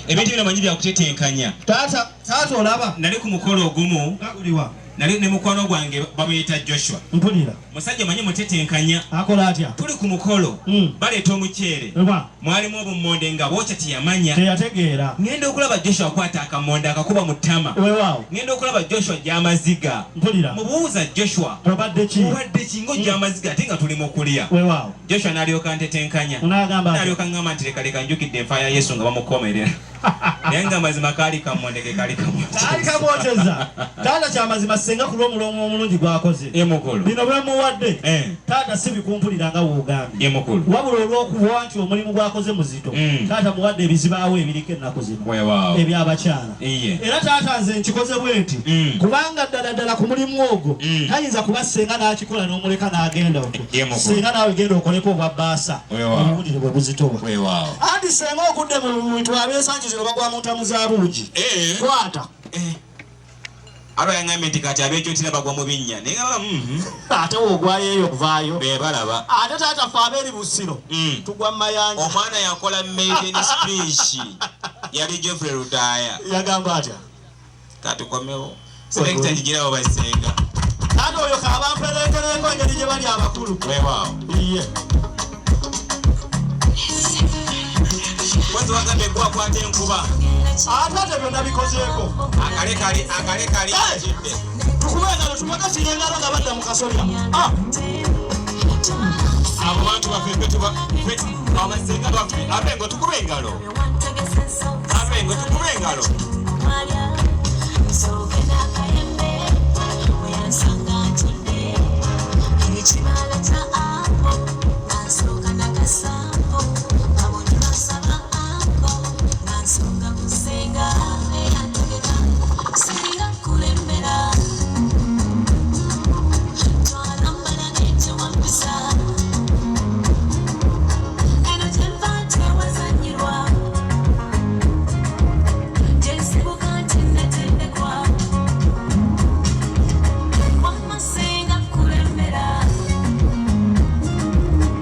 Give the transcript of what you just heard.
ebintu bino manyi bya kutetenkanya. Taata olaba. Nali ku mukolo ogumu. Gaguliwa. Nali ne mukwano gwange bamuyita Joshua. Mpulira. Musajja manyi mutetenkanya. Akola atya? Tuli ku mukolo. Baleeta omuceere. Mwalimu obummonde nga bwokya teyamanya. Teyategeera. Ngenda okulaba Joshua akwata akammonde akakuba mu ttama. Weewaawo. Ngenda okulaba Joshua gy'amaziga. Mpulira. Mubuuza Joshua. Obadde ki? Obadde ki ng'ogy'amaziga ate nga tuli mu kulya. Weewaawo. Joshua n'alyoka ntetenkanya. N'alyoka ngamba nti leka njukidde enfa ya Yesu nga bamukomerera. Naye nga mazima kaali kammonde ke kaali kamwokyeza. Taata kyamazima senga ku lw'omulomo omulungi gwakoze. Mukulu. Bino bwe muwadde. Taata si bikumpulira nga woogambye. Mukulu. Wabula olw'okuba nti omulimu gwakoze muzito. Taata muwadde ebizibaawo ebiriko ennaku zino. Ebyabakyala. Era taata nze nkikoze bwe nti kubanga ddala ku mulimu ogwo tayinza kuba senga n'akikola n'omuleka n'agenda okwo. Senga naawe genda okoleko obwa bbaasa. Obulire bwe buzitoba. Anti senga okudde mu bintu abeesangi zino bagwa mu ntamu za buugi. Kwata. Aba yangambye nti kati abeekyotira bagwa mu binnya. Naye nga ate woogwayo eyo okuvaayo. Be balaba. Ate taata ffe abeeri Busiro. Tugwa mu mayanja. Omwana yakola maiden speech. Yali Geoffrey Rutaaya. Yagamba atya? Katukomewo. Selekta njigirawo basenga. Ate oyo kabamperengereko engeri gye bali abakulu. Weewaawo. Iye. Kwanza wagambe gwakwata enkuba. Ate byonna bikozeeko. Akale kali ajidde. Tukube engalo tumagasire engalo nga badda mu kasolya. Abo bantu baffe abasenga baffe abengo tukube engalo.